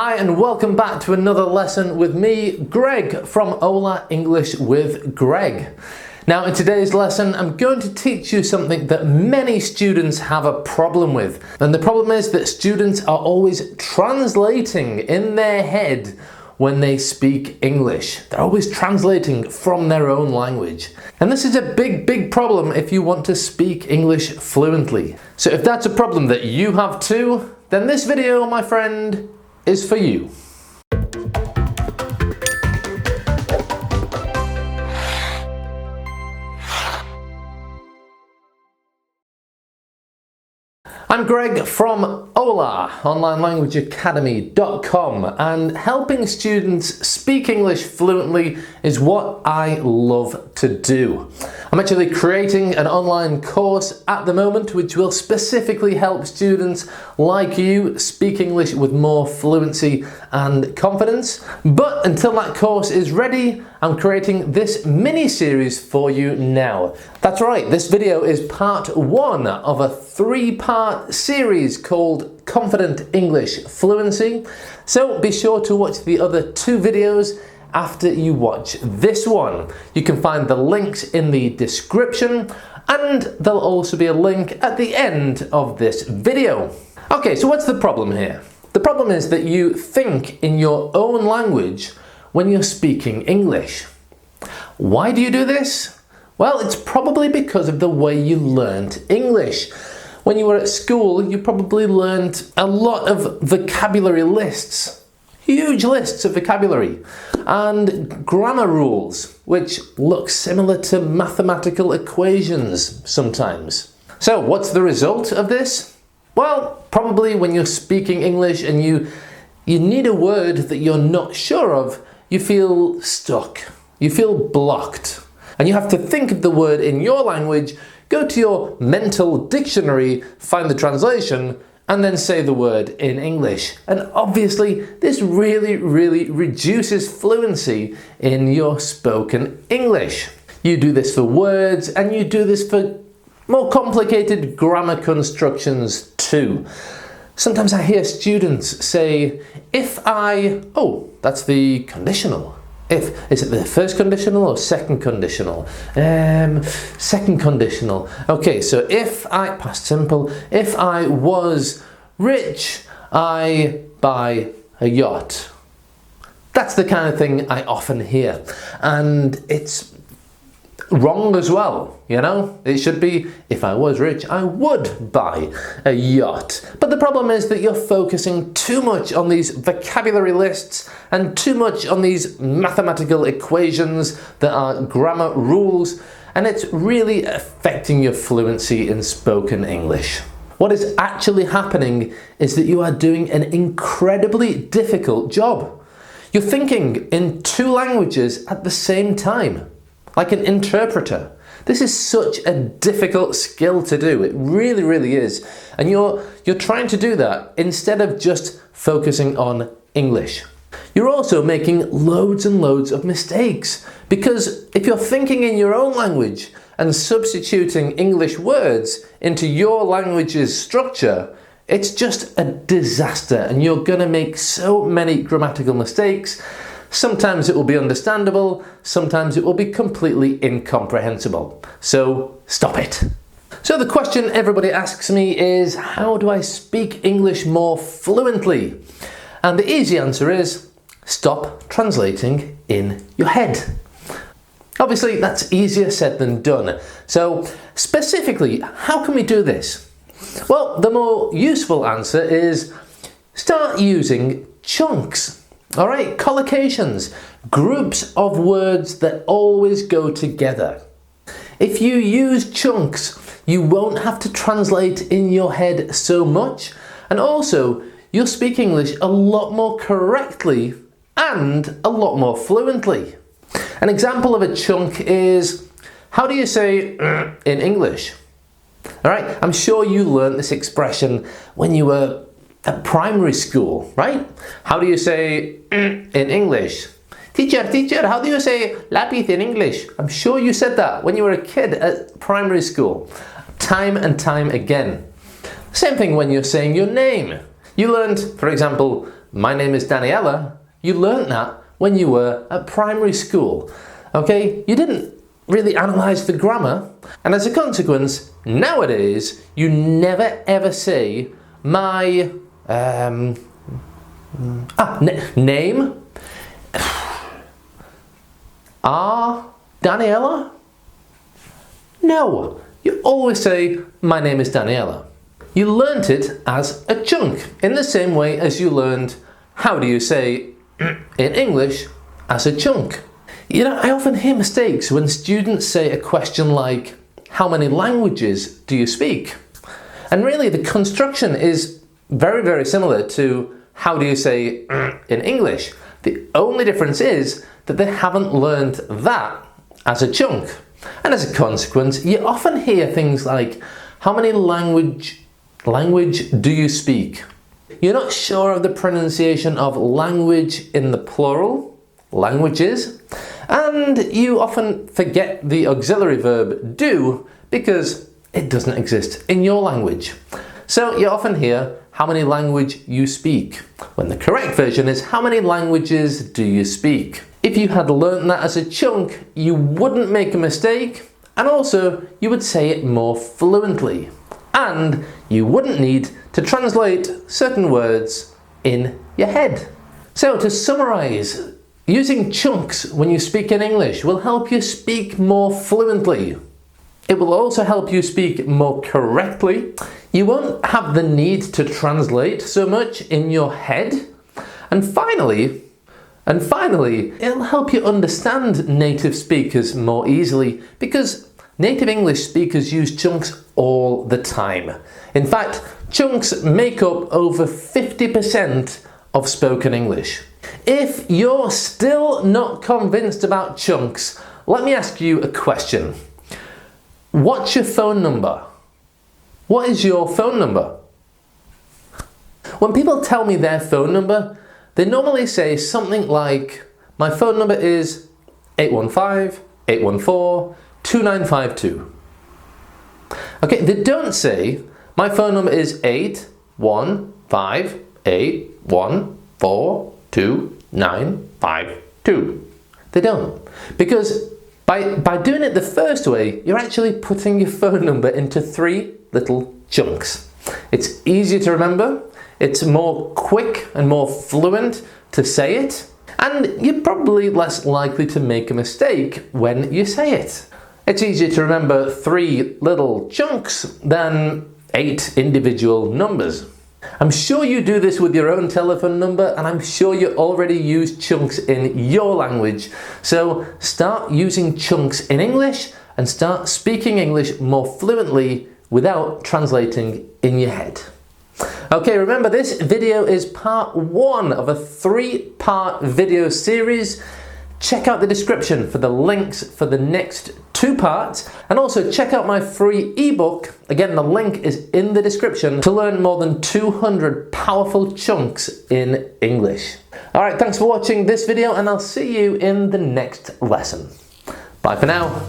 Hi and welcome back to another lesson with me, Greg from Ola English with Greg. Now in today's lesson I'm going to teach you something that many students have a problem with. And the problem is that students are always translating in their head when they speak English. They're always translating from their own language. And this is a big problem if you want to speak English fluently. So if that's a problem that you have too, then this video, my friend, is for you. I'm Greg from Ola, onlinelanguageacademy.com, and helping students speak English fluently is what I love to do. I'm actually creating an online course at the moment which will specifically help students like you speak English with more fluency and confidence. But until that course is ready, I'm creating this mini-series for you now. That's right, this video is part one of a three-part series called Confident English Fluency. So be sure to watch the other two videos after you watch this one. You can find the links in the description and there'll also be a link at the end of this video. Okay, so what's the problem here? The problem is that you think in your own language when you're speaking English. Why do you do this? Well, it's probably because of the way you learned English. When you were at school, you probably learned a lot of vocabulary lists, huge lists of vocabulary, and grammar rules, which look similar to mathematical equations sometimes. So what's the result of this? Well, probably when you're speaking English and you need a word that you're not sure of, you feel stuck, you feel blocked. And you have to think of the word in your language, go to your mental dictionary, find the translation, and then say the word in English. And obviously, this really reduces fluency in your spoken English. You do this for words, and you do this for more complicated grammar constructions too. Sometimes I hear students say, if I, oh, that's the conditional. If, is it the first conditional or second conditional? Second conditional. Okay, so if I, past simple, if I was rich, I buy a yacht. That's the kind of thing I often hear. And it's wrong as well, you know? It should be, if I was rich, I would buy a yacht. But the problem is that you're focusing too much on these vocabulary lists and too much on these mathematical equations that are grammar rules, and it's really affecting your fluency in spoken English. What is actually happening is that you are doing an incredibly difficult job. You're thinking in two languages at the same time, like an interpreter. This is such a difficult skill to do. It really is. And you're trying to do that instead of just focusing on English. You're also making loads and loads of mistakes, because if you're thinking in your own language and substituting English words into your language's structure, it's just a disaster and you're going to make so many grammatical mistakes. Sometimes it will be understandable, sometimes it will be completely incomprehensible. So stop it. So the question everybody asks me is, how do I speak English more fluently? And the easy answer is, stop translating in your head. Obviously, that's easier said than done. So specifically, how can we do this? Well, the more useful answer is start using chunks. All right, collocations, groups of words that always go together. If you use chunks, you won't have to translate in your head so much, and also you'll speak English a lot more correctly and a lot more fluently. An example of a chunk is, how do you say in English? All right, I'm sure you learned this expression when you were at primary school, right? How do you say in English? Teacher, how do you say lápiz in English? I'm sure you said that when you were a kid at primary school, time and time again. Same thing when you're saying your name. You learned, for example, my name is Daniela, you learnt that when you were at primary school. Okay, you didn't really analyse the grammar, and as a consequence, nowadays you never ever say my name. Daniela? No, you always say my name is Daniela. You learnt it as a chunk, in the same way as you learned how do you say in English as a chunk. You know, I often hear mistakes when students say a question like, how many languages do you speak? And really the construction is very, very similar to how do you say in English. The only difference is that they haven't learned that as a chunk. And as a consequence, you often hear things like, how many language do you speak? You're not sure of the pronunciation of language in the plural, languages, and you often forget the auxiliary verb do because it doesn't exist in your language. So you often hear how many language you speak, when the correct version is how many languages do you speak. If you had learnt that as a chunk, you wouldn't make a mistake, and also you would say it more fluently, and you wouldn't need to translate certain words in your head. So to summarise, using chunks when you speak in English will help you speak more fluently. It will also help you speak more correctly. You won't have the need to translate so much in your head. And finally, it'll help you understand native speakers more easily because native English speakers use chunks all the time. In fact, chunks make up over 50% of spoken English. If you're still not convinced about chunks, let me ask you a question. What's your phone number? What is your phone number? When people tell me their phone number, they normally say something like, my phone number is 815-814-2952. Okay, they don't say, my phone number is 815-814-2952. They don't. Because by doing it the first way, you're actually putting your phone number into 3 little chunks. It's easier to remember, it's more quick and more fluent to say it, and you're probably less likely to make a mistake when you say it. It's easier to remember 3 little chunks than 8 individual numbers. I'm sure you do this with your own telephone number, and I'm sure you already use chunks in your language. So start using chunks in English and start speaking English more fluently without translating in your head. Okay, remember this video is part 1 of a 3-part video series. Check out the description for the links for the next 2 parts, and also check out my free ebook. Again, the link is in the description to learn more than 200 powerful chunks in English. Alright, thanks for watching this video, and I'll see you in the next lesson. Bye for now.